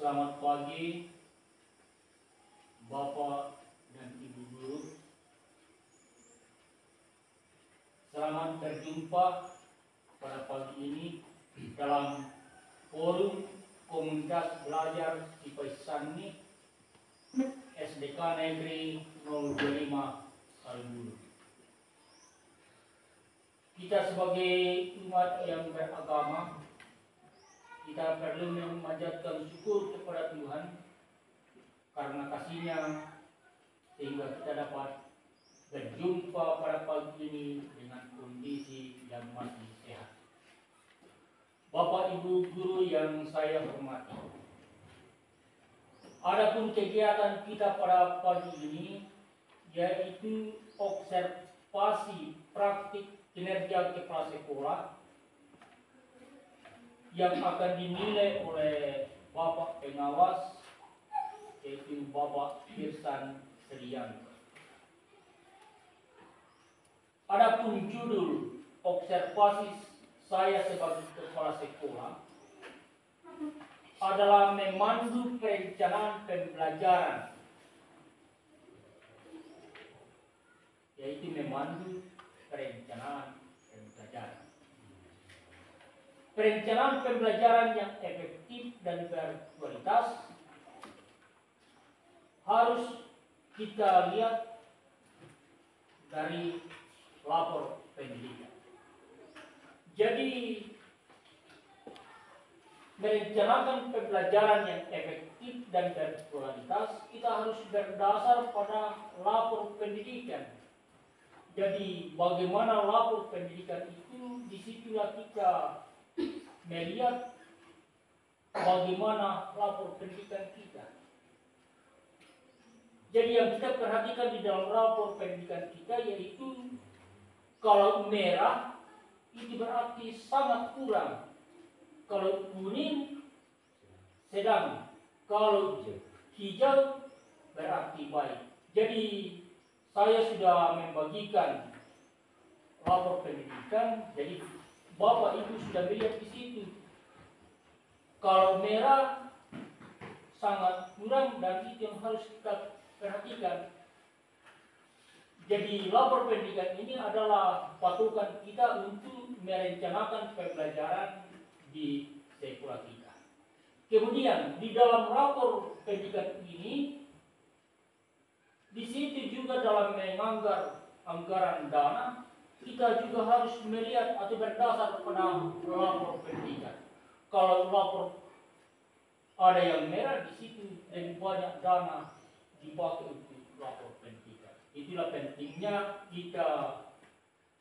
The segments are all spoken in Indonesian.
Selamat pagi Bapak dan Ibu guru. Selamat berjumpa pada pagi ini dalam forum komunitas belajar Cipaisani SDK Negeri 025 Kalibulu. Kita sebagai umat yang beragama, kita perlu memanjatkan syukur kepada Tuhan karena kasih-Nya sehingga kita dapat berjumpa pada pagi ini dengan kondisi yang masih sehat. Bapak Ibu guru yang saya hormati, adapun kegiatan kita pada pagi ini yaitu observasi praktik kinerja kepala sekolah yang akan dinilai oleh Bapak Pengawas, yaitu Bapak Firsan Sriyanto. Adapun judul observasi saya sebagai kepala sekolah adalah memandu perencanaan pembelajaran, yaitu memandu perencanaan pembelajaran. Perencanaan pembelajaran yang efektif dan berkualitas harus kita lihat dari lapor pendidikan. Jadi, merencanakan pembelajaran yang efektif dan berkualitas kita harus berdasar pada lapor pendidikan. Jadi, bagaimana lapor pendidikan itu, disitulah kita melihat bagaimana lapor pendidikan kita. Jadi yang kita perhatikan di dalam lapor pendidikan kita yaitu kalau merah itu berarti sangat kurang, kalau kuning sedang, kalau hijau berarti baik. Jadi saya sudah membagikan lapor pendidikan, jadi Bapak Ibu sudah melihat di situ. Kalau merah sangat kurang dan itu yang harus kita perhatikan. Jadi lapor pendidikan ini adalah patokan kita untuk merencanakan pembelajaran di sekolah kita. Kemudian di dalam lapor pendidikan ini, di situ juga dalam menganggar anggaran dana, kita juga harus melihat atau berdasar pada lapor pendidikan. Kalau lapor ada yang merah, di situ lebih banyak dana dipakai untuk lapor pendidikan. Itulah pentingnya kita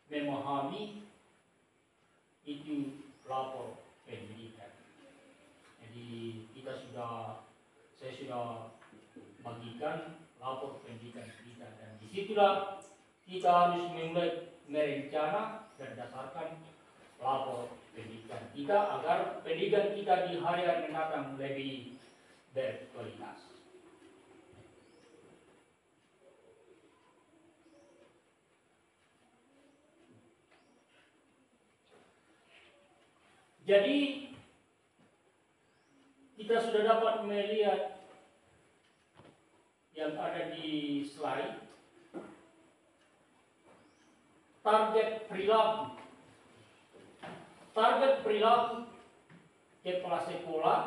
memahami itu lapor pendidikan. Jadi saya sudah bagikan lapor pendidikan kita, dan disitulah kita harus memulai merencana berdasarkan lapor pendidikan kita agar pendidikan kita di hari yang mendatang lebih berkualitas. Jadi kita sudah dapat melihat yang ada di slide. Target perilaku. Target perilaku kepala sekolah.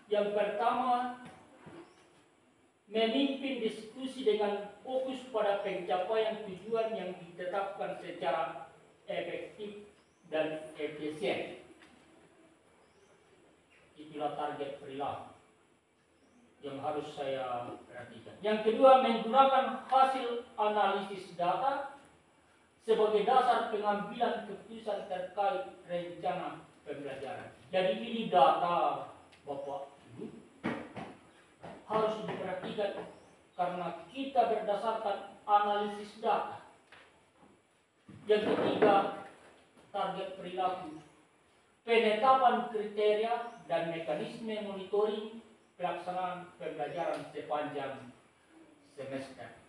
Yang pertama, memimpin diskusi dengan fokus pada pencapaian tujuan yang ditetapkan secara efektif dan efisien. Itulah target perilaku yang harus saya perhatikan. Yang kedua, menggunakan hasil analisis data sebagai dasar pengambilan keputusan terkait rencana pembelajaran. Jadi ini data Bapak Ibu harus diperhatikan karena kita berdasarkan analisis data. Yang ketiga, target perilaku, penetapan kriteria dan mekanisme monitoring pelaksanaan pembelajaran sepanjang semester.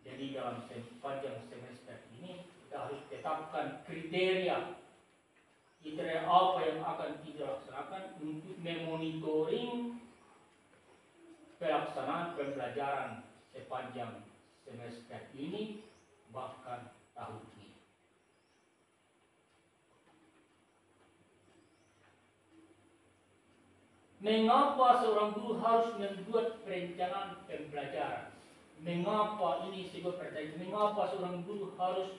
Jadi dalam sepanjang semester ini kita harus tetapkan kriteria kriteria apa yang akan kita laksanakan untuk memonitoring pelaksanaan pembelajaran sepanjang semester ini bahkan tahun ini. Mengapa seorang guru harus membuat perencanaan pembelajaran? Mengapa ini sebuah pertanyaan? Mengapa seorang guru harus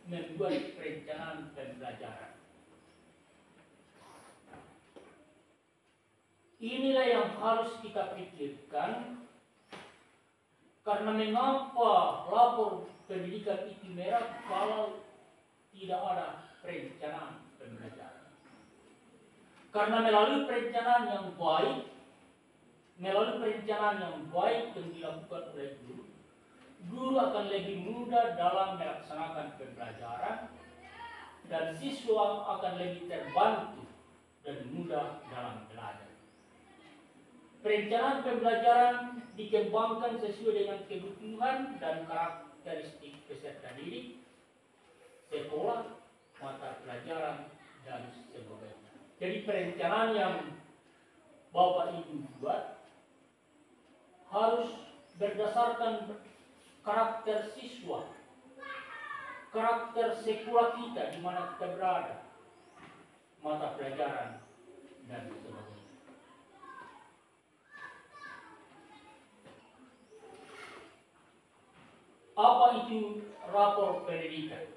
membuat perencanaan pembelajaran? Inilah yang harus kita pikirkan, karena mengapa lapor pendidikan itu merah kalau tidak ada perencanaan pembelajaran. Karena melalui perencanaan yang baik, yang dilakukan oleh guru, guru akan lebih mudah dalam melaksanakan pembelajaran dan siswa akan lebih terbantu dan mudah dalam belajar. Perencanaan pembelajaran dikembangkan sesuai dengan kebutuhan dan karakteristik peserta didik, sekolah, mata pelajaran, dan sebagainya. Jadi perencanaan yang Bapak Ibu buat harus berdasarkan karakter siswa, karakter sekolah kita di mana kita berada, mata pelajaran, dan sebagainya. Apa itu rapor pendidikan?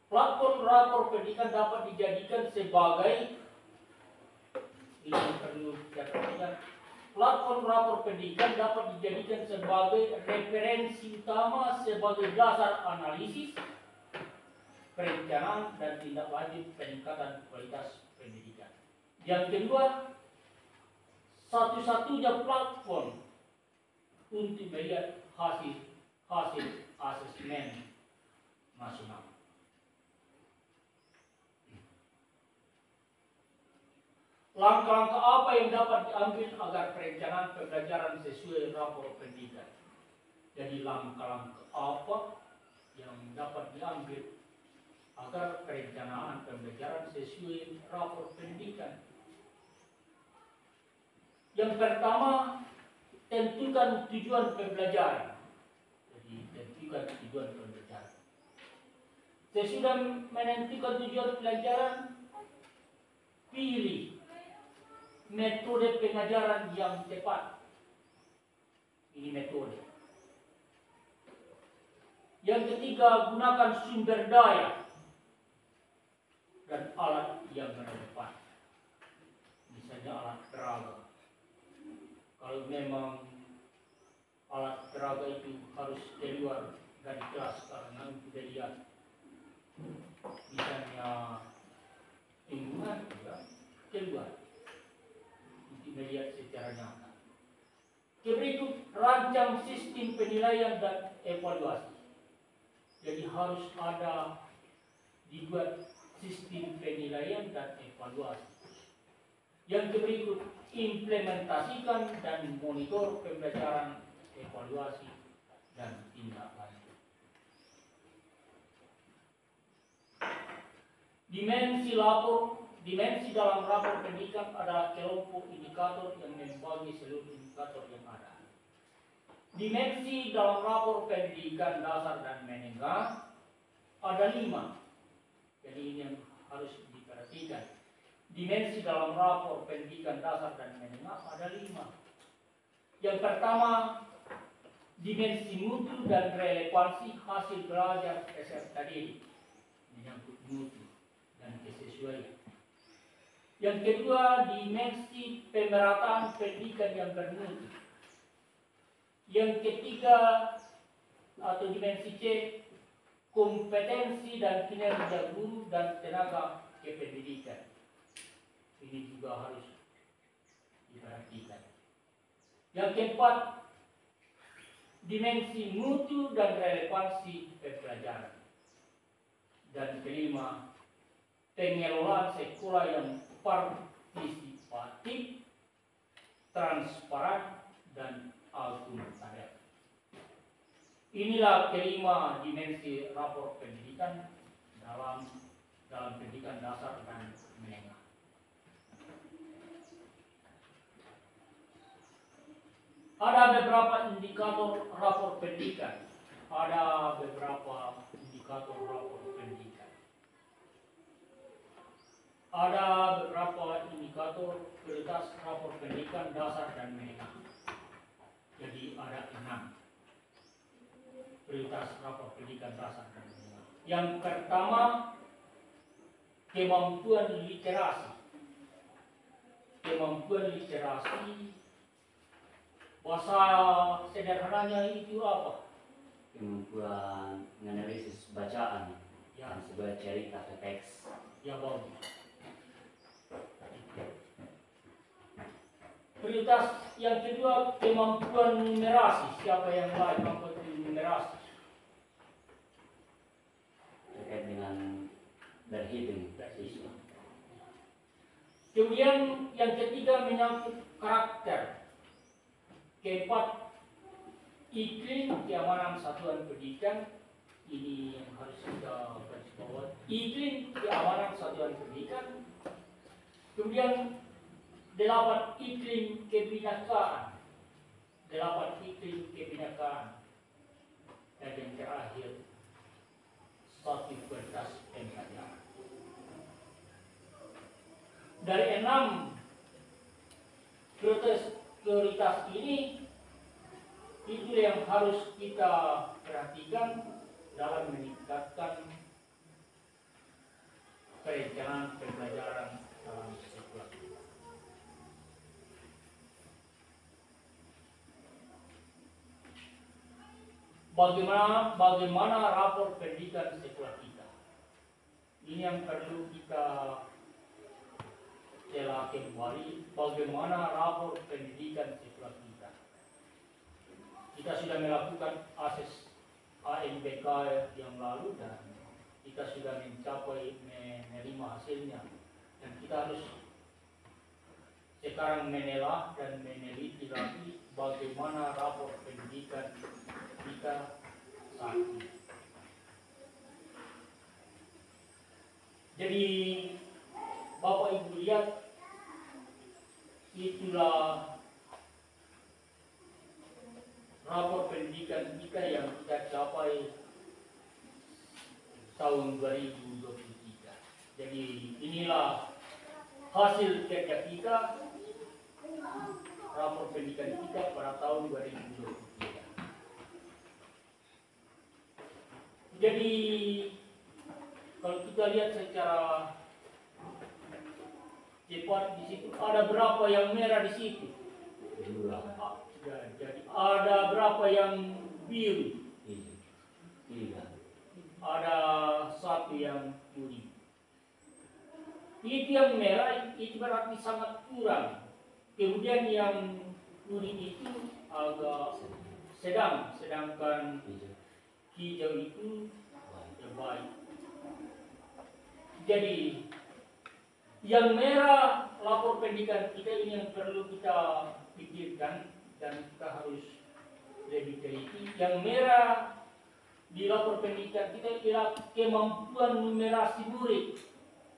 Platform rapor pendidikan dapat dijadikan sebagai, ini perlu kita perhatikan, platform rapor pendidikan dapat dijadikan sebagai referensi utama sebagai dasar analisis, perencanaan, dan tindak lanjut peningkatan kualitas pendidikan. Yang kedua, satu-satunya platform untuk melihat hasil asesmen nasional. Langkah-langkah apa yang dapat diambil agar perencanaan pembelajaran sesuai rapor pendidikan? Jadi langkah-langkah apa yang dapat diambil agar perencanaan pembelajaran sesuai rapor pendidikan? Yang pertama, tentukan tujuan pembelajaran. Jadi tentukan tujuan pembelajaran. Sesudah menentukan tujuan pelajaran, pilih metode pengajaran yang tepat. Ini metode. Yang ketiga, gunakan sumber daya dan alat yang relevan. Misalnya alat peraga. Kalau memang alat peraga itu harus keluar dari kelas karena tidak lihat, misalnya lingkungan juga keluar untuk melihat secara nyata. Berikut, rancang sistem penilaian dan evaluasi. Jadi harus ada dibuat sistem penilaian dan evaluasi. Yang berikut, implementasikan dan monitor pembelajaran, evaluasi, dan tindak lanjut. Dimensi dalam rapor pendidikan adalah kelompok indikator yang membagi seluruh indikator yang ada. Dimensi dalam rapor pendidikan dasar dan menengah ada 5. Jadi ini yang harus diperhatikan. Dimensi dalam rapor pendidikan dasar dan menengah ada 5. Yang pertama, dimensi mutu dan relevansi hasil belajar peserta didik, menyangkut mutu dan kesesuaian. Yang kedua, dimensi pemerataan pendidikan yang bermutu. Yang ketiga, atau dimensi C, kompetensi dan kinerja guru dan tenaga kependidikan. Ini juga harus diperhatikan. Yang keempat, dimensi mutu dan relevansi pembelajaran. Dan kelima, pengelolaan sekolah yang partisipatif, transparan, dan akuntabel. Inilah kelima dimensi rapor pendidikan dalam dalam pendidikan dasar dan menengah. Ada beberapa indikator rapor pendidikan. Ada beberapa indikator rapor pendidikan. Ada beberapa indikator kualitas rapor pendidikan dasar dan menengah. Jadi ada 6 prioritas rapor pendidikan dasar dan menengah. Yang pertama, kemampuan literasi. Kemampuan literasi, bahasa sederhananya itu apa? Kemampuan menganalisis bacaan Ya, dan sebuah cerita atau teks. ya bagus. Prioritas yang kedua, kemampuan numerasi. Siapa yang lain mampu numerasi? Terkait dengan berhitung siswa. Kemudian yang ketiga menyangkut karakter. Keempat, iklim keamanan satuan pendidikan. Ini yang harus kita garis bawahi. Iklim keamanan satuan pendidikan. Kemudian 8, iklim kebinekaan. 8, iklim kebinekaan. Dan yang terakhir, 1 kualitas pembelajaran. Dari 6 prioritas ini, itu yang harus kita perhatikan dalam meningkatkan perencanaan pembelajaran dalam sekolah kita. Bagaimana rapor pendidikan sekolah kita? Ini yang perlu kita telah kembali. Bagaimana rapor pendidikan sekolah kita? Kita sudah melakukan akses ANBK yang lalu dan kita sudah mencapai menerima hasilnya, dan kita harus sekarang menelaah dan meneliti lagi bagaimana rapor pendidikan kita saat ini. Jadi Bapak Ibu lihat, itulah rapor pendidikan kita yang kita capai tahun 2023. Jadi inilah hasil kerja kita, rapor pendidikan kita pada tahun 2023. Jadi kalau kita lihat secara cepat di situ ada berapa yang merah di situ? 2. Jadi ada berapa yang biru? 3. Ada 1 yang kuning. Itu yang merah itu berarti sangat kurang. Kemudian yang kuning itu agak sedang, sedangkan hijau itu baik. Jadi yang merah lapor pendidikan kita ini yang perlu kita pikirkan dan kita harus lebih teliti. Yang merah di lapor pendidikan kita ialah kemampuan numerasi murid,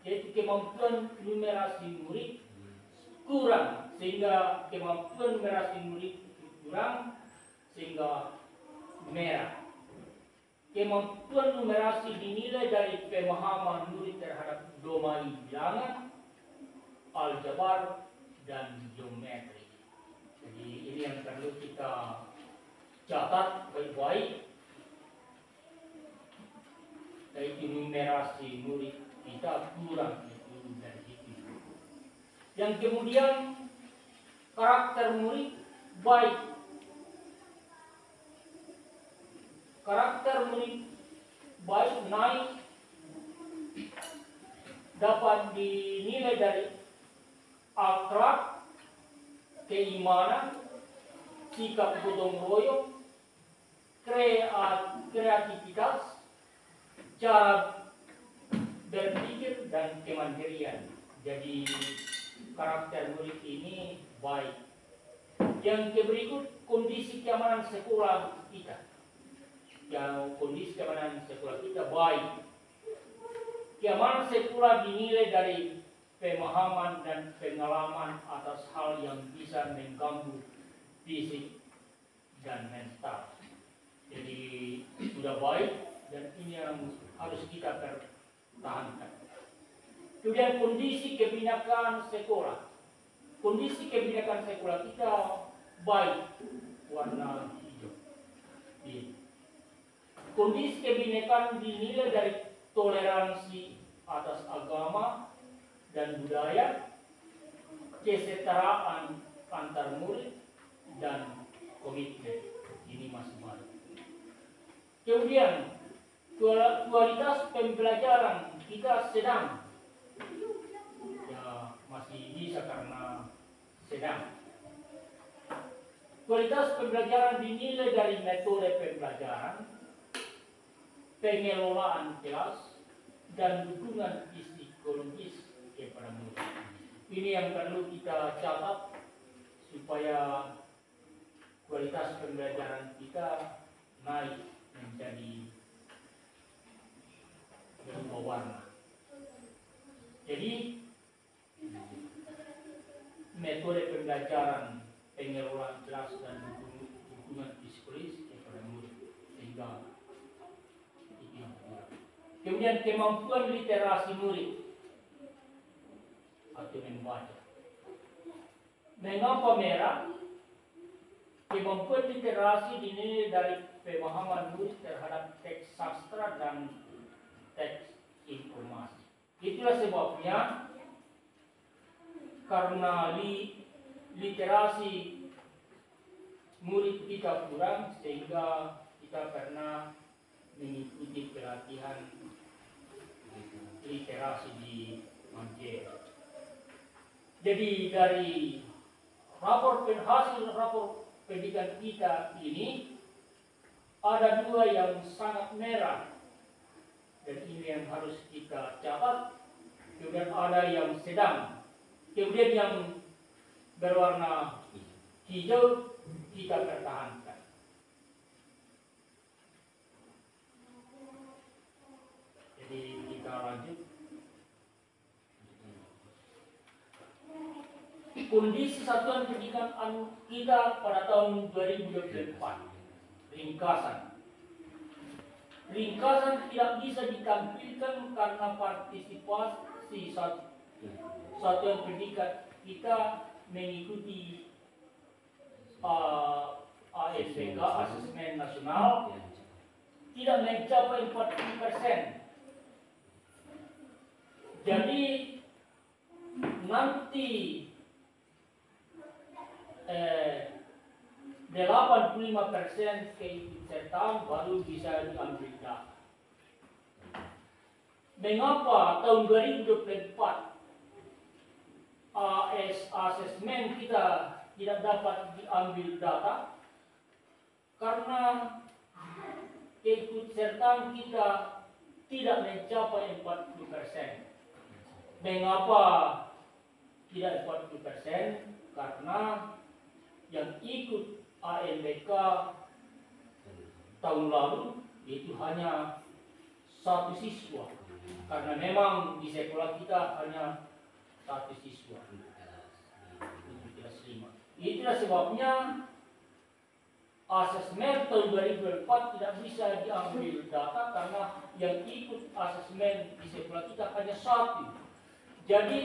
yaitu kemampuan numerasi murid kurang, sehingga kemampuan numerasi murid kurang sehingga merah. Kemampuan numerasi dinilai dari pemahaman murid terhadap domain bilangan, aljabar, dan geometri. Jadi ini yang perlu kita catat baik-baik, yaitu numerasi murid kita kurang itu dari itu. Yang kemudian karakter murid baik. Karakter murid baik naik dapat dinilai dari akhlak, keimanan, sikap gotong royong, kreativitas, cara berpikir, dan kemandirian. Jadi karakter murid ini baik. Yang berikut kondisi keamanan sekolah kita. Yang kondisi keamanan sekolah kita baik. keamanan sekular dinilai dari pemahaman dan pengalaman atas hal yang bisa mengganggu fisik dan mental. Jadi sudah baik dan ini yang harus kita pertahankan. Kemudian kondisi kebinekaan sekolah. Kondisi kebinekaan sekolah kita baik, warna hijau. Kondisi kebinekaan dinilai dari toleransi atas agama dan budaya, kesetaraan antar murid, dan komitmen. Ini masih baru. Kemudian kualitas pembelajaran kita sedang, ya masih bisa karena sedang. Kualitas pembelajaran dinilai dari metode pembelajaran, pengelolaan kelas, dan dukungan psikologis kepada murid. Ini yang perlu kita catat supaya kualitas pembelajaran kita naik menjadi berubah warna. Jadi metode pembelajaran, pengelolaan kelas, dan dukungan psikologis kepada murid sehingga itu yang kurang. Kemudian kemampuan literasi murid atau membaca. Mengapa merah? Kemampuan literasi dinilai dari pemahaman murid terhadap teks sastra dan teks informasi. Itulah sebabnya karena literasi murid kita kurang sehingga kita pernah mengikuti pelatihan literasi di Manjera. Jadi dari hasil rapor pendidikan kita ini ada dua yang sangat merah dan ini yang harus kita catat. Kemudian ada yang sedang, kemudian yang berwarna hijau kita pertahankan. Jadi kita lanjut. Kondisi satuan pendidikan kita pada tahun 2024. Ringkasan. Ringkasan tidak bisa ditampilkan karena partisipasi satuan pendidikan kita mengikuti ASBK, Asesmen Nasional, tidak mencapai 40%. Jadi nanti 85% keikutsertaan baru bisa diambil data. Mengapa tahun 2024 asesmen kita tidak dapat diambil data? Karena keikutsertaan kita tidak mencapai 40%. Mengapa tidak 40%? Karena yang ikut AMBK tahun lalu itu hanya 1 siswa. Karena memang di sekolah kita hanya 1 siswa. Itulah sebabnya asesmen tahun 2024 tidak bisa diambil data karena yang ikut asesmen di sekolah kita hanya 1. Jadi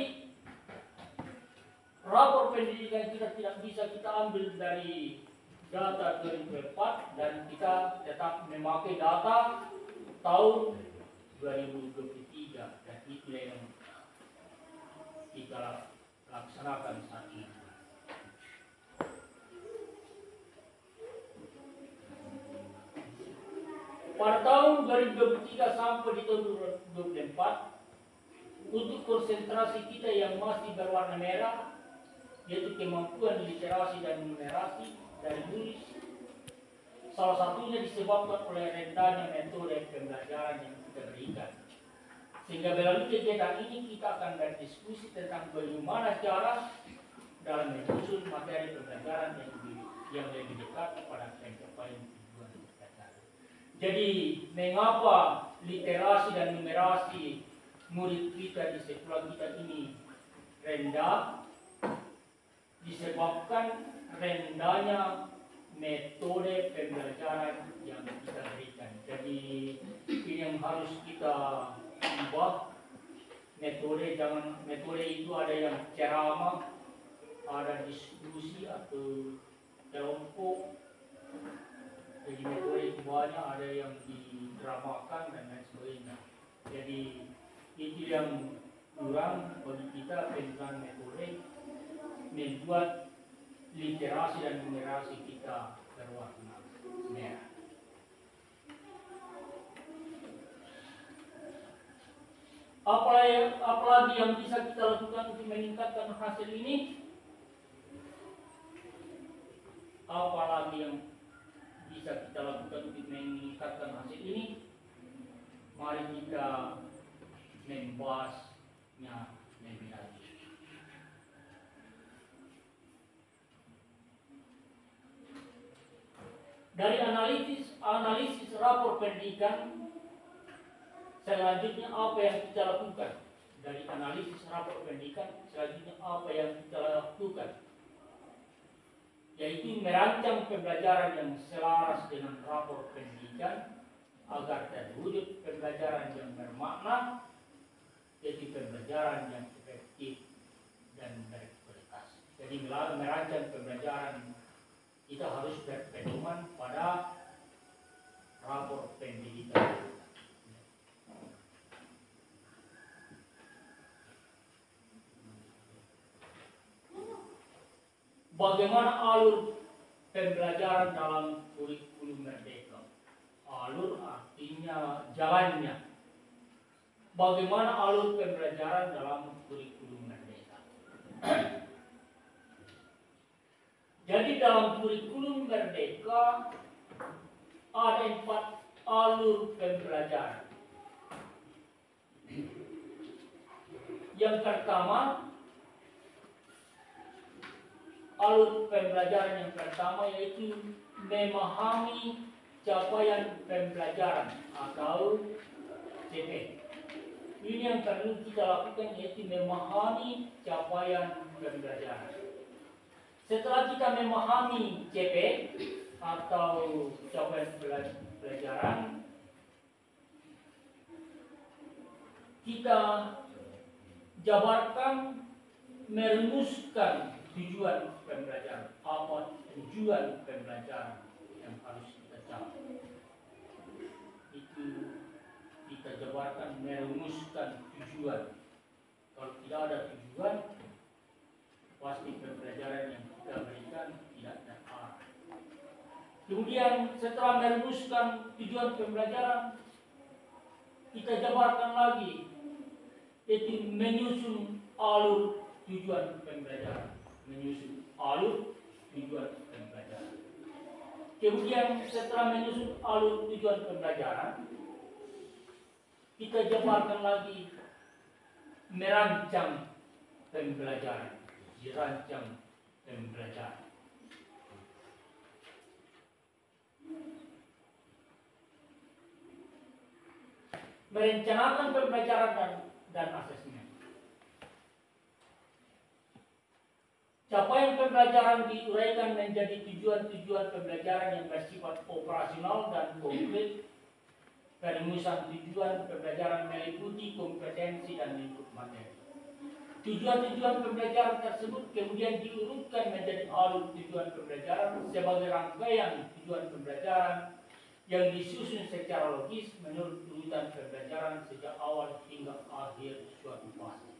rapor pendidikan kita tidak bisa kita ambil dari data 2024 dan kita tetap memakai data tahun 2023 dan itu yang kita laksanakan saat ini. Pada tahun 2023 sampai di tahun 2024 untuk konsentrasi kita yang masih berwarna merah yaitu kemampuan literasi dan numerasi dari tulis. Salah satunya disebabkan oleh rendahnya metode pembelajaran yang kita berikan. Sehingga melalui kegiatan ini kita akan berdiskusi tentang bagaimana cara dalam menyusun materi pembelajaran yang lebih dekat pada pencapaian tujuan pembelajaran. Jadi mengapa literasi dan numerasi murid kita di sekolah kita ini rendah disebabkan rendahnya metode pembelajaran yang kita berikan. Jadi ini yang harus kita ubah metode. Jangan metode itu ada yang ceramah, ada diskusi atau kelompok. Jadi metode itu banyak, ada yang didramakan dan lain sebagainya. Jadi itu yang kurang bagi kita tentang metode membuat literasi dan numerasi kita berwarna merah. Apalagi yang bisa kita lakukan untuk meningkatkan hasil ini? Apalagi yang bisa kita lakukan untuk meningkatkan hasil ini? Mari kita membahasnya lebih lanjut. Dari analisis rapor pendidikan, selanjutnya apa yang kita lakukan? Dari analisis rapor pendidikan, selanjutnya apa yang kita lakukan? Yaitu merancang pembelajaran yang selaras dengan rapor pendidikan agar terwujud pembelajaran yang bermakna, yaitu pembelajaran yang efektif dan berkualitas. Jadi merancang pembelajaran kita harus berpedoman pada rapor pendidikan. Bagaimana alur pembelajaran dalam kurikulum merdeka? Alur artinya jalannya. Bagaimana alur pembelajaran dalam kurikulum merdeka? Jadi dalam kurikulum merdeka ada 4 alur pembelajaran. Yang pertama, alur pembelajaran yang pertama yaitu memahami capaian pembelajaran atau CP. Ini yang perlu kita lakukan, yaitu memahami capaian pembelajaran. Setelah kita memahami CP atau capaian pelajaran, kita jabarkan, merumuskan tujuan pembelajaran. Apa tujuan pembelajaran yang harus kita capai? Itu kita jabarkan, merumuskan tujuan. Kalau tidak ada tujuan, pasti pembelajaran yang kita berikan tidak terarah. Kemudian setelah merumuskan tujuan pembelajaran, kita jabarkan lagi, yaitu menyusun alur tujuan pembelajaran. Menyusun alur tujuan pembelajaran. Kemudian setelah menyusun alur tujuan pembelajaran, kita jabarkan lagi merancang pembelajaran. Dirancang pembelajaran. Merencanakan pembelajaran dan asesmen. Capaian pembelajaran diuraikan menjadi tujuan-tujuan pembelajaran yang bersifat operasional dan konkret. Perumusan tujuan pembelajaran meliputi kompetensi dan lingkup materi. Tujuan-tujuan pembelajaran tersebut kemudian diurutkan menjadi alur tujuan pembelajaran sebagai rangkaian tujuan pembelajaran yang disusun secara logis menurut urutan pembelajaran sejak awal hingga akhir suatu fase.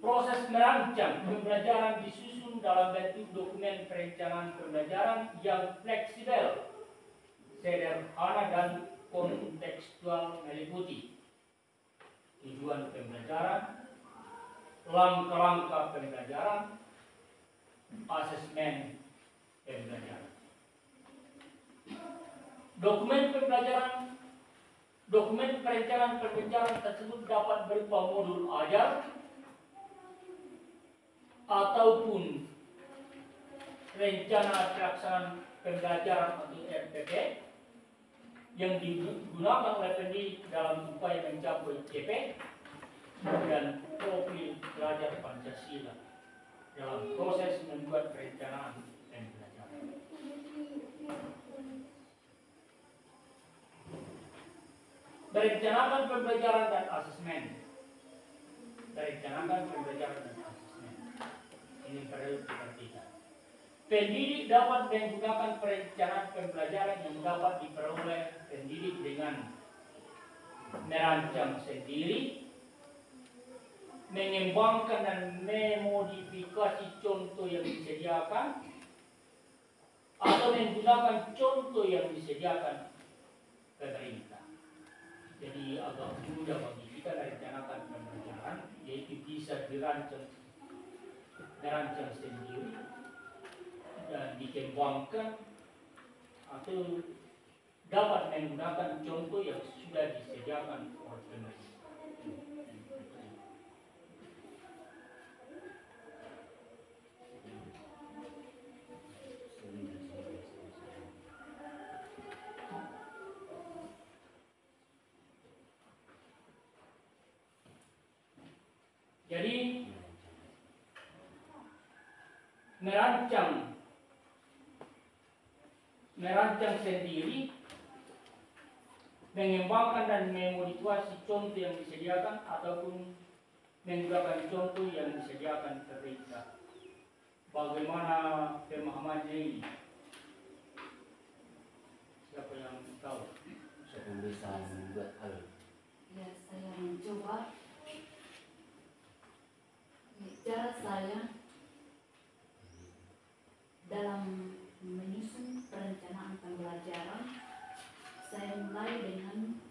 Proses merancang pembelajaran disusun dalam bentuk dokumen perencanaan pembelajaran yang fleksibel, sederhana dan kontekstual, meliputi tujuan pembelajaran, langkah-langkah pembelajaran, asesmen pembelajaran. Dokumen perencanaan pembelajaran tersebut dapat berupa modul ajar ataupun rencana pelaksanaan pembelajaran atau RPP yang digunakan oleh pendidik dalam upaya mencapai CP dan profil pelajar Pancasila dalam proses membuat perencanaan pembelajaran. Merencanakan pembelajaran dan asesmen. Merencanakan pembelajaran dan asesmen. Ini perlu diperhatikan. Pendidik dapat menggunakan perencanaan pembelajaran yang dapat diperoleh pendidik dengan merancang sendiri, mengembangkan dan memodifikasi contoh yang disediakan, atau menggunakan contoh yang disediakan pemerintah. Jadi agak mudah bagi kita merencanakan pembelajaran, yaitu bisa merancang sendiri dan dikembangkan, atau dapat menggunakan contoh yang sudah disediakan oleh pemerintah. Jadi merancang sendiri, mengembangkan dan memodifikasi contoh yang disediakan ataupun menggunakan contoh yang disediakan pemerintah. Bagaimana pemahamannya ini? Siapa yang tahu? Siapa yang bisa membuat hal? Ya, saya mencoba. Cara saya dalam menyusun perencanaan pembelajaran, saya mulai dengan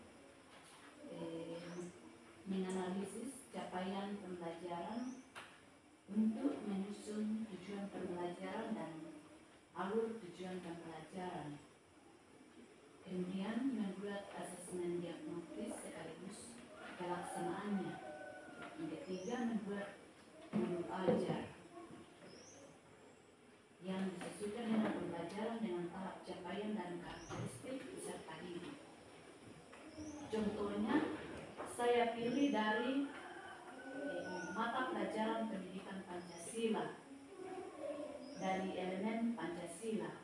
menganalisis capaian pembelajaran untuk menyusun tujuan pembelajaran dan alur tujuan pembelajaran. Kemudian membuat asesmen diagnostis sekaligus pelaksanaannya. Yang ketiga, membuat modul ajar yang disesuaikan dengan pembelajaran dengan tahap capaian dan karakteristik peserta didik. Contohnya, saya pilih dari mata pelajaran pendidikan Pancasila, dari elemen Pancasila.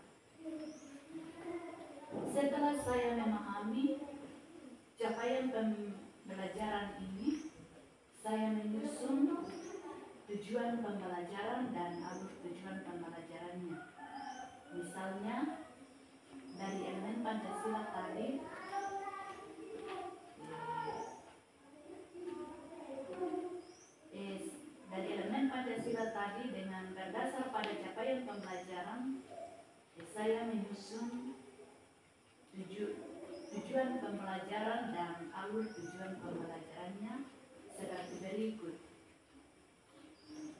Setelah saya memahami capaian pembelajaran ini, saya menyusun tujuan pembelajaran dan alur tujuan pembelajarannya. Misalnya, dari elemen Pancasila tadi, dengan berdasar pada capaian pembelajaran, saya menyusun tujuan pembelajaran dan alur tujuan pembelajarannya seperti berikut.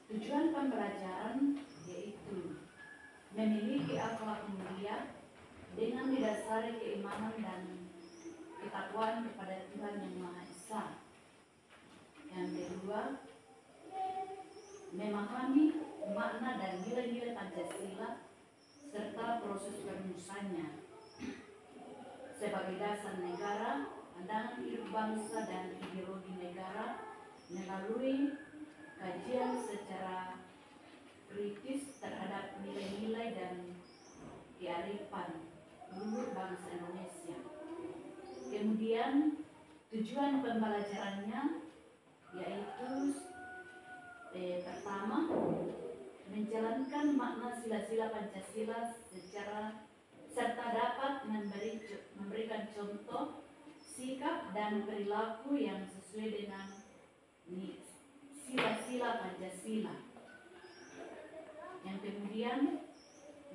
Tujuan pembelajaran yaitu memiliki akhlak mulia dengan didasari keimanan dan ketakwaan kepada Tuhan Yang Maha Esa. Yang kedua, memahami makna dan nilai-nilai Pancasila serta proses perumusannya sebagai dasar negara, pandangan hidup bangsa dan ideologi negara melalui kajian secara kritis terhadap nilai-nilai dan kearifan luhur bangsa Indonesia. Kemudian tujuan pembelajarannya yaitu pertama, menjalankan makna sila-sila Pancasila serta dapat memberikan contoh, sikap dan perilaku yang sesuai dengan sila-sila Pancasila. Yang kemudian,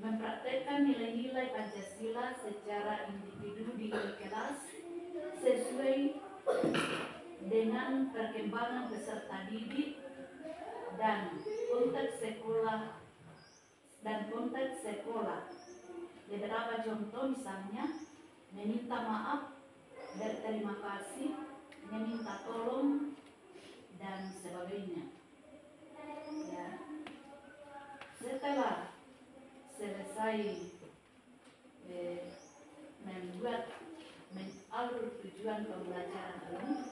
mempraktekkan nilai-nilai Pancasila secara individu di kelas sesuai dengan perkembangan peserta didik dan konteks sekolah. Beberapa contoh misalnya meminta maaf, berterima kasih, meminta tolong dan sebagainya. Ya. Setelah selesai membuat alur tujuan pembelajaran ini,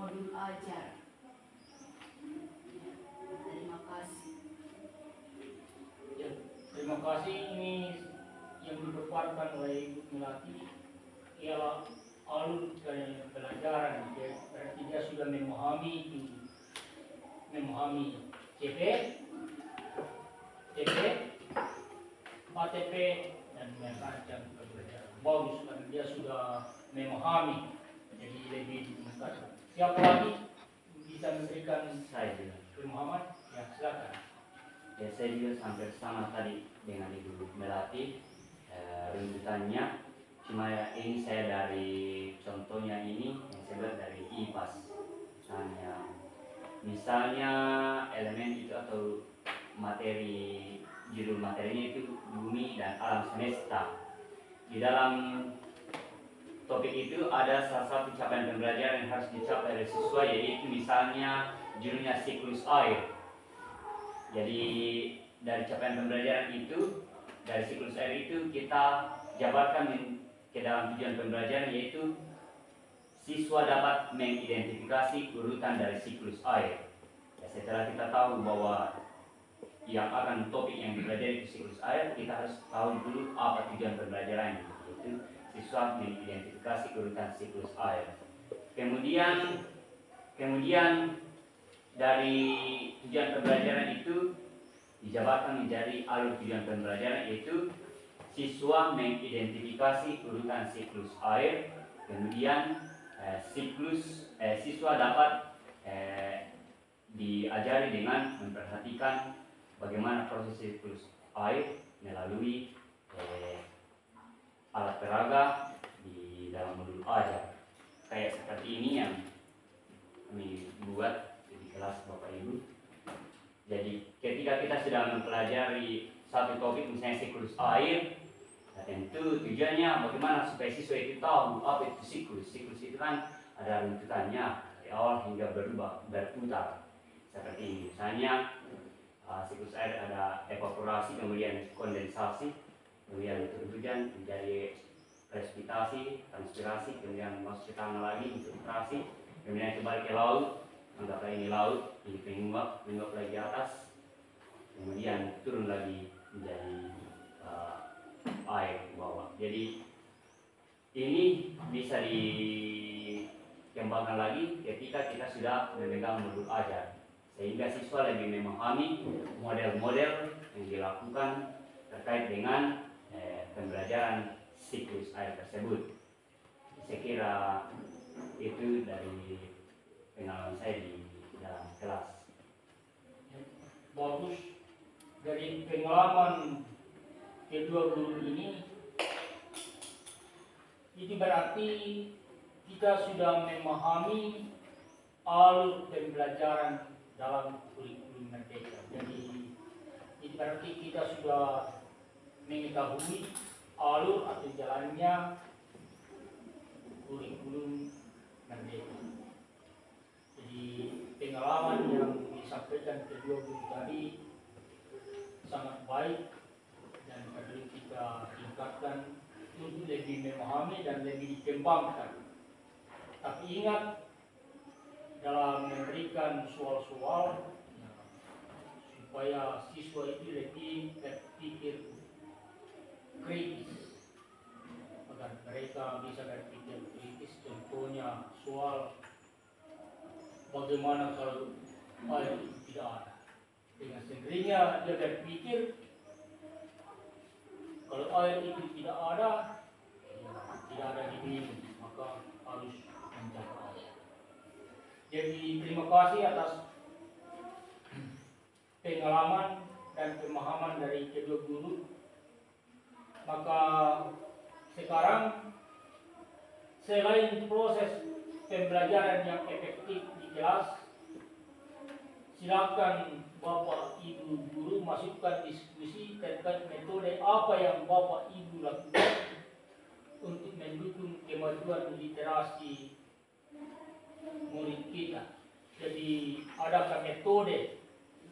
modul ajar. Terima kasih. Ya, terima kasih. Ini yang dipaparkan oleh Ibu Melati ialah alur dari pelajaran. Ya, berarti dia sudah memahami CP, ATP dan macam pembelajaran. Bagus karena dia sudah memahami, jadi lebih ditingkatkan. Siapa lagi bisa memberikan Saya juga. pemahaman? Ya, silakan. Ya, saya juga hampir sama tadi dengan Ibu Melati. Runtutannya cuma ini saya dari contohnya ini yang saya buat dari IPAS. Misalnya elemen itu atau materi, judul materinya itu bumi dan alam semesta. Di dalam topik itu ada salah satu capaian pembelajaran yang harus dicapai oleh siswa, yaitu misalnya judulnya siklus air. Jadi dari capaian pembelajaran itu, dari siklus air itu kita jabarkan ke dalam tujuan pembelajaran, yaitu siswa dapat mengidentifikasi urutan dari siklus air. Ya, setelah kita tahu bahwa yang akan topik yang dipelajari itu siklus air, kita harus tahu dulu apa tujuan pembelajarannya, yaitu siswa mengidentifikasi urutan siklus air. Kemudian dari tujuan pembelajaran itu dijabarkan menjadi alur tujuan pembelajaran, yaitu siswa mengidentifikasi urutan siklus air. Kemudian siswa dapat diajari dengan memperhatikan bagaimana proses siklus air melalui alat peraga di dalam modul ajar. Kayak seperti ini yang kami buat di kelas Bapak Ibu. Jadi ketika kita sedang mempelajari satu topik, misalnya siklus air, nah, tentu tujuannya bagaimana supaya siswa itu tahu apa itu siklus. Siklus itu kan ada runtutannya dari awal hingga berputar. Seperti ini, misalnya siklus air ada evaporasi, kemudian kondensasi, kemudian turun hujan menjadi presipitasi, transpirasi, kemudian masuk ke tanah lagi untuk filtrasi, kemudian kembali ke laut. Anggaplah ini laut, ini menguap lagi atas, kemudian turun lagi menjadi air ke bawah. Jadi ini bisa dikembangkan lagi ketika kita sudah memegang modul ajar, sehingga siswa lebih memahami model-model yang dilakukan terkait dengan pembelajaran siklus air tersebut. Saya kira itu dari pengalaman saya di dalam kelas. Bagus. Dari pengalaman kedua guru ini, itu berarti kita sudah memahami alur pembelajaran dalam kurikulum merdeka. Jadi itu berarti kita sudah mengetahui alur atau jalannya kurikulum merdeka. Jadi pengalaman yang disampaikan kedua guru tadi sangat baik dan perlu kita tingkatkan untuk lebih memahami dan lebih dikembangkan. Tapi ingat, dalam memberikan soal-soal supaya siswa itu lebih berpikir kritis, agar mereka bisa berpikir kritis. Contohnya soal bagaimana kalau air itu tidak ada. Dengan sendirinya dia berpikir kalau air itu tidak ada, tidak ada diminum, maka harus menjaga air. Jadi terima kasih atas pengalaman dan pemahaman dari kedua guru. Maka sekarang selain proses pembelajaran yang efektif di kelas, silakan Bapak Ibu guru masukkan diskusi terkait metode apa yang Bapak Ibu lakukan untuk mendukung kemajuan literasi murid kita. Jadi adakah metode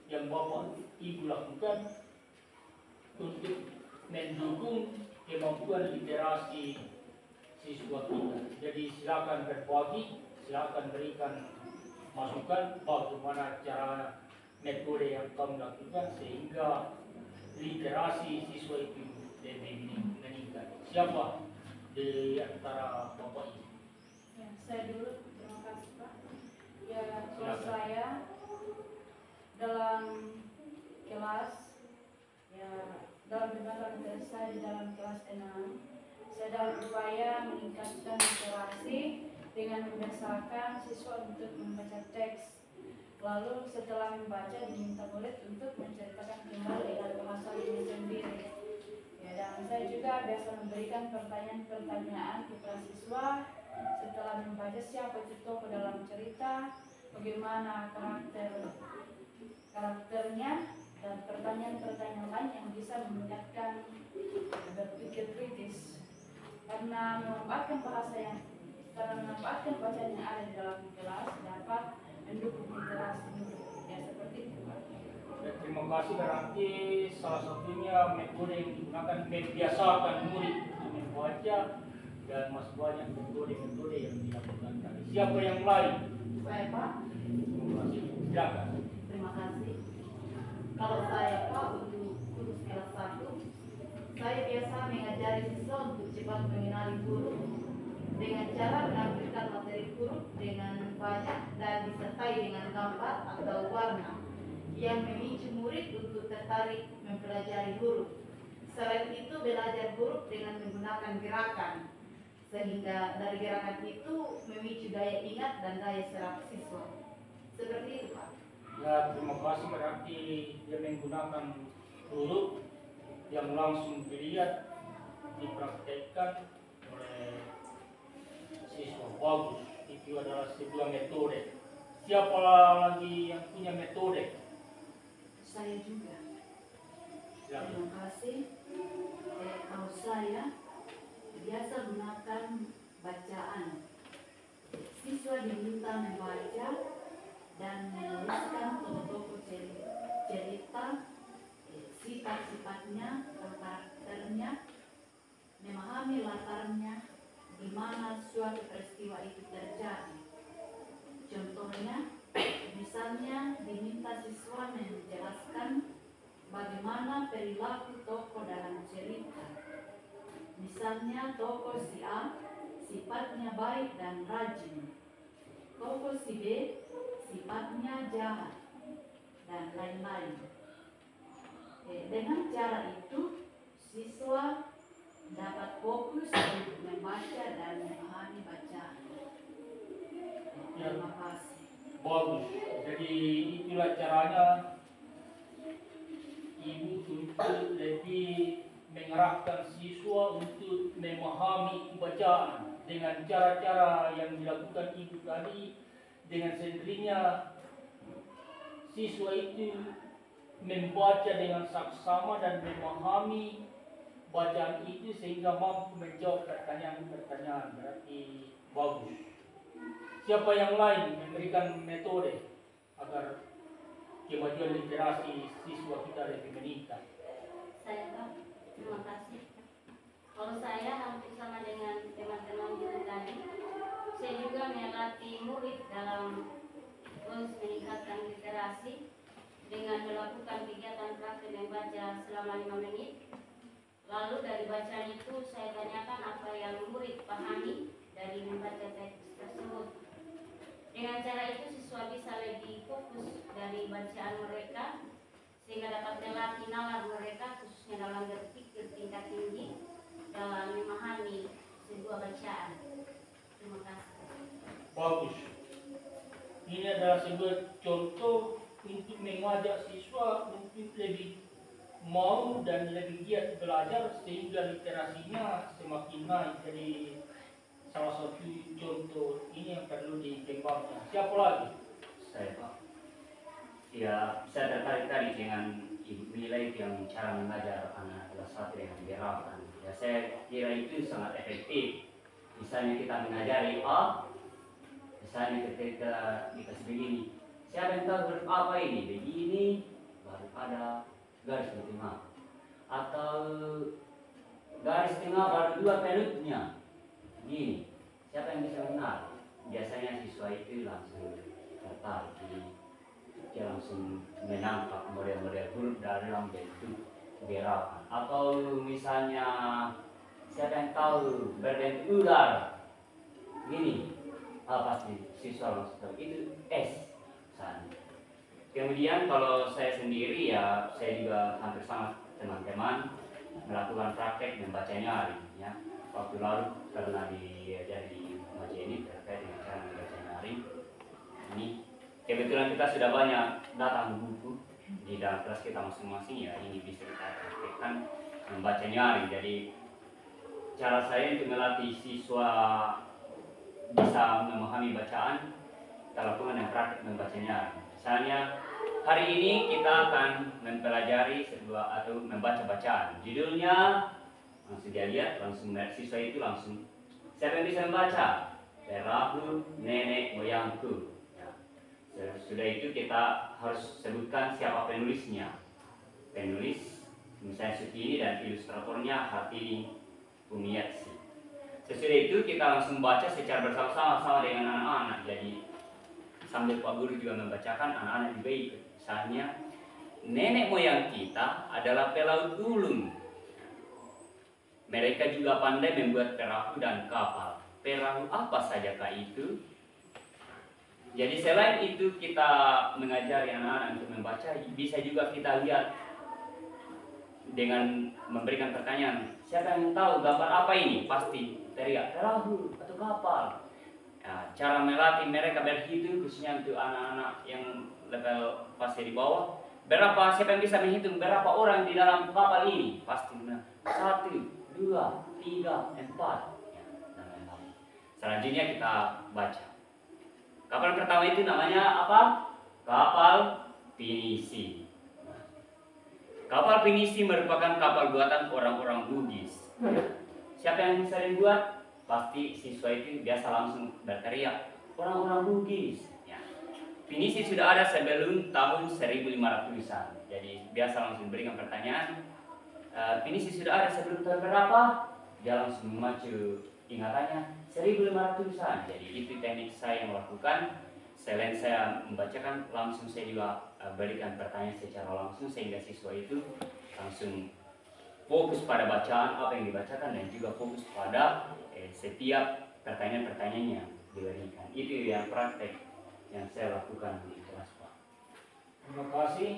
yang Bapak Ibu lakukan untuk mendukung kemampuan literasi siswa kita? Jadi silakan berbagi, silakan berikan masukan bagaimana cara metode yang kamu lakukan sehingga literasi siswa itu lebih meningkat. Siapa di antara Bapak ini? Ya, saya dulu, terima kasih Pak. Ya, kalau Silakan. saya dalam kelas, ya dalam kegiatan dari saya di dalam kelas 6, saya dalam upaya meningkatkan literasi dengan membiasakan siswa untuk membaca teks. Lalu setelah membaca diminta murid untuk menceritakan kembali dengan bahasa diri sendiri. Ya, dan saya juga biasa memberikan pertanyaan-pertanyaan kepada siswa setelah membaca siapa itu tokoh dalam cerita, bagaimana karakternya, dan pertanyaan-pertanyaan lain yang bisa meningkatkan berpikir kritis. Karena memanfaatkan bacaan yang ada di dalam kelas dapat mendukung literasi murid. Ya, seperti itu Pak. Ya, terima kasih, berarti salah satunya metode yang digunakan membiasakan murid untuk membaca dan masih banyak metode-metode yang dilakukan tadi. Siapa yang lain? Saya Pak, Terima kasih. Silakan. terima kasih. Kalau saya Pak untuk kursus kelas 1, saya biasa mengajari siswa untuk cepat mengenali huruf dengan cara menampilkan materi huruf dengan banyak dan disertai dengan gambar atau warna yang memicu murid untuk tertarik mempelajari huruf. Selain itu belajar huruf dengan menggunakan gerakan, sehingga dari gerakan itu memicu daya ingat dan daya serap siswa. Seperti itu Pak. Ya, terima kasih, berarti dia menggunakan huruf yang langsung dilihat dipraktekkan oleh siswa. Bagus, itu adalah sebuah metode. Siapa lagi yang punya metode? Saya juga. Silakan. Terima kasih. Kalau saya biasa gunakan bacaan. Siswa diminta membaca dan menuliskan tokoh-tokoh cerita, sifat-sifatnya, karakternya, memahami latarnya, di mana suatu peristiwa itu terjadi. Contohnya, misalnya diminta siswa menjelaskan bagaimana perilaku tokoh dalam cerita. Misalnya tokoh si A sifatnya baik dan rajin, tokoh si B sifatnya jahat, dan lain-lain. Dengan cara itu, siswa dapat fokus untuk membaca dan memahami bacaan. Terima kasih. Bagus. Jadi itulah caranya ibu untuk lebih mengerahkan siswa untuk memahami bacaan dengan cara-cara yang dilakukan ibu tadi. Dengan sendirinya siswa itu membaca dengan saksama dan memahami bacaan itu sehingga mampu menjawab pertanyaan-pertanyaan. Berarti bagus. Siapa yang lain memberikan metode agar kemajuan literasi siswa kita lebih meningkat? Saya Pak, terima kasih. Kalau saya hampir sama dengan teman-teman guru tadi, saya juga melatih murid dalam proses meningkatkan literasi dengan melakukan kegiatan praktik membaca selama 5 menit. Lalu dari bacaan itu saya tanyakan apa yang murid pahami dari membaca teks tersebut. Dengan cara itu siswa bisa lebih fokus dari bacaan mereka sehingga dapat melatih nalar mereka khususnya dalam berpikir tingkat tinggi dalam memahami sebuah bacaan. Terima kasih. Bagus. Ini adalah sebuah contoh untuk mengajak siswa untuk lebih mau dan lebih giat belajar sehingga literasinya semakin naik. Jadi salah satu contoh ini yang perlu dikembangkan. Siapa lagi? Saya Pak. Ya, saya tertarik tadi dengan Ibu nilai yang cara mengajar anak kelas 1 dengan gerakan. Ya, saya kira itu sangat efektif. Misalnya kita mengajari A, misalnya ketika dikasih begini, siapa yang tahu huruf apa ini? Begini, baru ada garis di tengah. Atau garis tengah baru 2 penutnya. Gini, siapa yang bisa mengenal? Biasanya siswa itu langsung tertarik. Jadi dia langsung menangkap model-model huruf dalam bentuk gerakan. Atau misalnya siapa yang tahu berbentuk ular gini, pasti siswa langsung tahu itu S misalnya. Kemudian kalau saya sendiri ya saya juga hampir sama teman-teman melakukan praktek membaca nyari ya. Waktu lalu pernah diajari di Majeni terkait dengan cara membaca nyari. Ini kebetulan kita sudah banyak datang buku di dalam kelas kita masing-masing ya, ini bisa kita praktekkan membaca nyari. Jadi cara saya untuk melatih siswa bisa memahami bacaan, kita lakukan yang praktek membaca nyari. Misalnya hari ini kita akan mempelajari sebuah atau membaca bacaan. Judulnya langsung dia lihat, langsung siswa itu langsung siapa yang bisa membaca? Perahu nenek moyangku. Ya. Sudah itu kita harus sebutkan siapa penulisnya. Penulis misalnya Sutini dan ilustratornya Hartini Pumiatsi. Sesudah itu kita langsung baca secara bersama-sama dengan anak-anak. Jadi sambil Pak Guru juga membacakan, anak-anak juga ikut. Misalnya, nenek moyang kita adalah pelaut ulung. Mereka juga pandai membuat perahu dan kapal. Perahu apa sajakah itu? Jadi selain itu kita mengajari anak-anak untuk membaca, bisa juga kita lihat dengan memberikan pertanyaan. Siapa yang tahu gambar apa ini? Pasti teriak perahu atau kapal. Nah, cara melatih mereka berhitung khususnya untuk anak-anak yang level fase di bawah. Siapa yang bisa menghitung berapa orang di dalam kapal ini? Pasti benar. 1, 2, 3, 4. Ya, dan lain-lain. Selanjutnya kita baca. Kapal pertama itu namanya apa? Kapal pinisi. Kapal pinisi merupakan kapal buatan orang-orang Bugis. Siapa yang bisa dibuat? Pasti siswa itu biasa langsung berteriak orang-orang Bugis. Ya. Pinisi sudah ada sebelum tahun 1500-an. Jadi biasa langsung berikan pertanyaan. Pinisi sudah ada sebelum tahun berapa? Dia langsung memacu ingatannya 1500-an. Jadi itu teknik saya yang lakukan. Selain saya membacakan, langsung saya juga berikan pertanyaan secara langsung sehingga siswa itu langsung fokus pada bacaan apa yang dibacakan dan juga fokus pada setiap pertanyaan-pertanyaan yang diberikan. Itu yang praktek yang saya lakukan di kelas Pak. Terima kasih.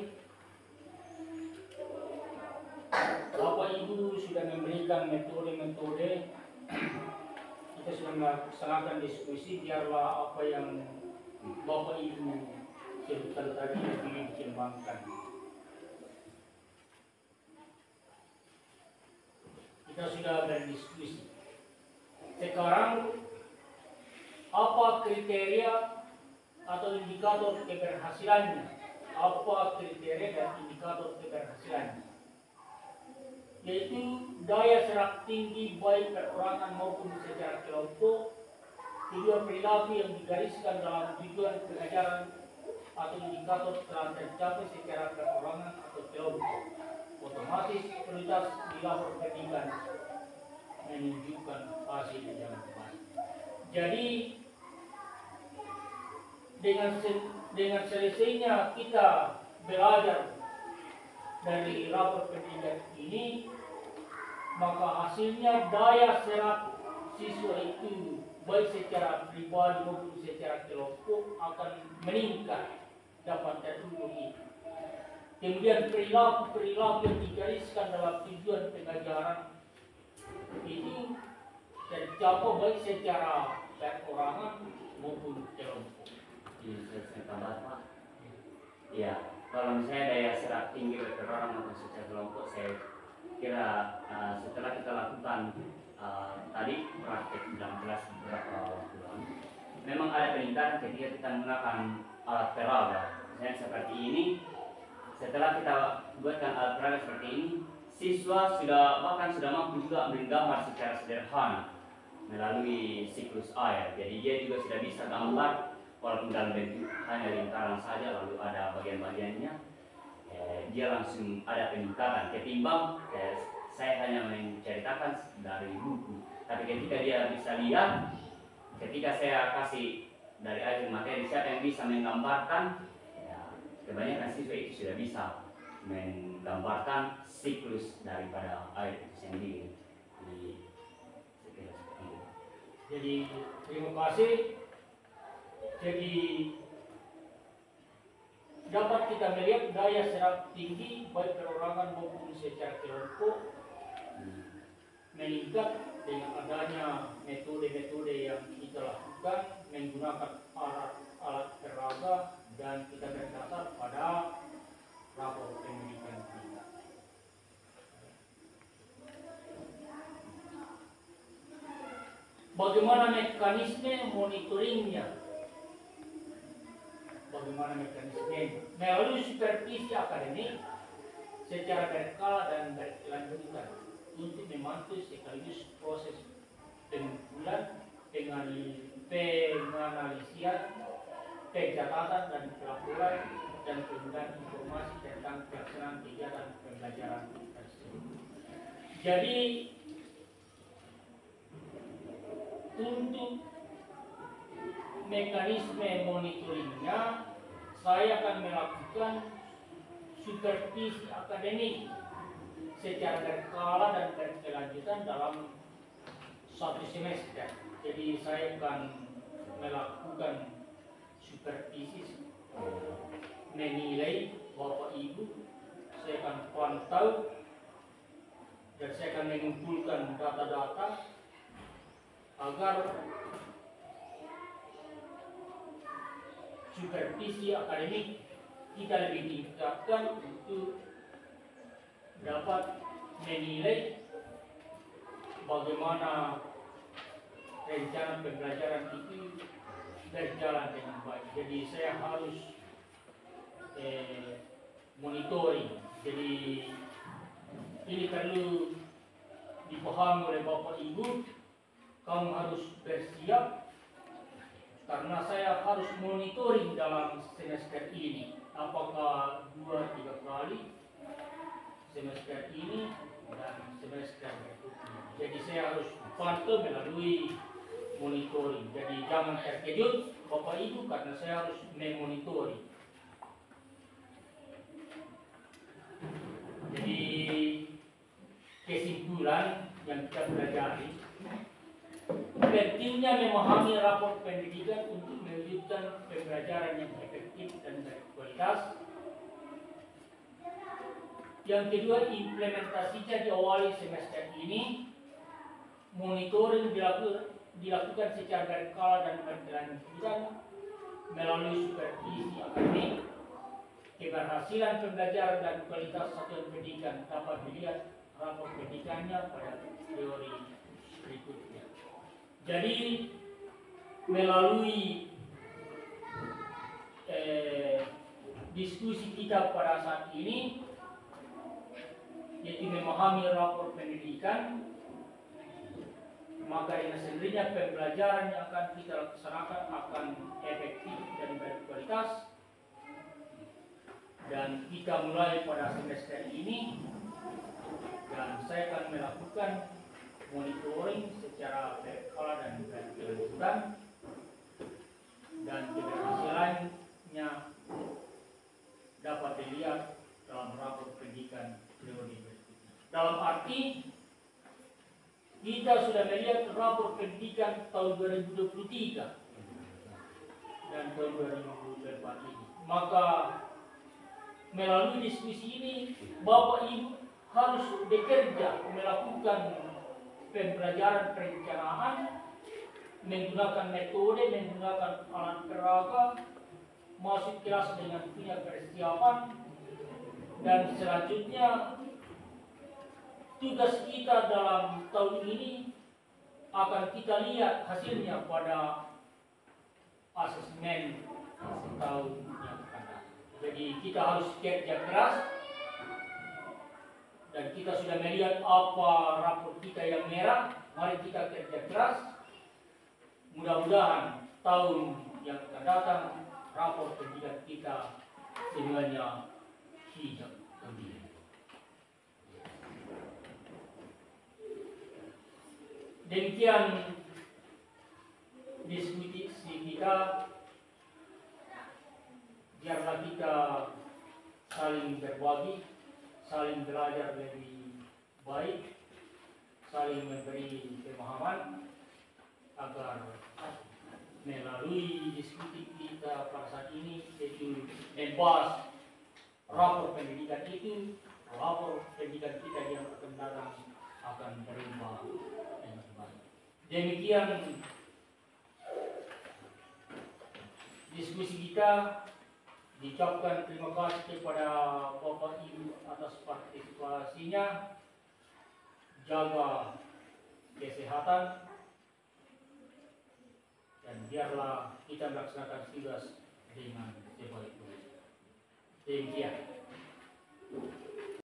Bapak Ibu sudah memberikan metode-metode, kita sudah melaksanakan diskusi, biarlah apa yang Bapak Ibu sebutkan tadi lebih dikembangkan. Kita sudah berdiskusi. Sekarang apa kriteria atau indikator keberhasilannya? Apa kriteria dan indikator keberhasilannya? Yaitu daya serap tinggi baik perorangan maupun secara kelompok, kedua perilaku yang digariskan dalam tujuan pengajaran atau indikator telah tercapai secara perorangan atau kelompok. Otomatis prioritas dilapor pendidikan menunjukkan hasil yang baik. Jadi dengan selesainya kita belajar dari rapor pendidikan ini, maka hasilnya daya serap siswa itu baik secara pribadi maupun secara kelompok akan meningkat, dapat terpenuhi. Kemudian perilaku yang digariskan dalam tujuan pengajaran ini tercapai baik secara perorangan maupun kelompok. Saya tambah Pak. Ya, kalau misalnya daya serap tinggi perorangan maupun secara kelompok, saya kira setelah kita lakukan tadi praktek dalam kelas beberapa waktu lalu, memang ada peningkatan ketika kita menggunakan alat peraga. Misalnya seperti ini. Setelah kita buatkan alat peraga seperti ini, siswa sudah mampu juga menggambar secara sederhana melalui siklus air. Jadi dia juga sudah bisa gambar walaupun dalam bentuk hanya lingkaran saja, lalu ada bagian-bagiannya. Dia langsung ada peningkatan ketimbang saya hanya menceritakan dari buku. Tapi ketika dia bisa lihat, ketika saya kasih dari akhir materi siapa yang bisa menggambarkan, ya, kebanyakan siswa itu sudah bisa menggambarkan siklus daripada air itu sendiri di sekilas seperti itu. Jadi terima kasih. Jadi dapat kita melihat daya serap tinggi baik perorangan maupun secara kelompok meningkat dengan adanya metode-metode yang kita lakukan menggunakan alat peraga dan kita berdasar pada rapor pendidikan kita. Bagaimana mekanisme monitoringnya? Bagaimana mekanisme? Melalui supervisi akademik secara berkala dan berkelanjutan untuk memantau sekaligus proses pengumpulan, penganalisian, pencatatan dan pelaporan dan penggunaan informasi tentang pelaksanaan kegiatan pembelajaran tersebut. Jadi untuk mekanisme monitoringnya, saya akan melakukan supervisi akademik secara berkala dan berkelanjutan dalam satu semester. Jadi saya akan melakukan supervisi, menilai Bapak Ibu, saya akan pantau dan saya akan mengumpulkan data-data agar supervisi akademik kita lebih tingkatkan untuk dapat menilai bagaimana rencana pembelajaran itu berjalan dengan baik. Jadi saya harus monitoring. Jadi ini perlu dipahami oleh Bapak Ibu. Kamu harus bersiap karena saya harus monitoring dalam semester ini. Apakah 2-3 kali semester ini dan semester berikutnya. Jadi saya harus pantau melalui monitoring. Jadi jangan terkejut Bapak Ibu karena saya harus memonitori. Jadi kesimpulan yang kita pelajari, pentingnya memahami rapor pendidikan untuk mewujudkan pembelajaran yang efektif dan berkualitas. Yang kedua, implementasinya diawali semester ini. Monitoring dilakukan secara berkala dan berkelanjutan melalui supervisi akademik. Keberhasilan pembelajaran dan kualitas satuan pendidikan dapat dilihat rapor pendidikannya pada teori berikutnya. Jadi melalui diskusi kita pada saat ini, yaitu memahami rapor pendidikan, maka dengan sendirinya pembelajaran yang akan kita laksanakan akan efektif dan berkualitas. Dan kita mulai pada semester ini, dan saya akan melakukan monitoring secara berkala dan berkelanjutan, dan keberhasilannya dapat dilihat dalam rapor pendidikan teori berikutnya. Dalam arti kita sudah melihat rapor pendidikan tahun 2023 dan tahun 2024 ini. Maka melalui diskusi ini Bapak Ibu harus bekerja melakukan pembelajaran perencanaan menggunakan metode, menggunakan alat peraga, masuk kelas dengan punya persiapan, dan selanjutnya tugas kita dalam tahun ini akan kita lihat hasilnya pada asesmen tahun yang akan datang. Jadi kita harus kerja keras, dan kita sudah melihat apa rapor kita yang merah. Mari kita kerja keras. Mudah-mudahan tahun yang akan datang rapor pendidikan kita semuanya hijau. Demikian diskusi kita biarlah kita saling berbagi, saling belajar lebih baik, saling memberi pemahaman agar melalui diskusi kita pada saat ini itu membahas rapor pendidikan itu, rapor pendidikan kita yang akan datang akan berubah dengan baik. Demikian diskusi kita. Diucapkan terima kasih kepada Bapak Ibu atas partisipasinya. Jaga kesehatan dan biarlah kita melaksanakan tugas dengan sebaik-baiknya. Demikian.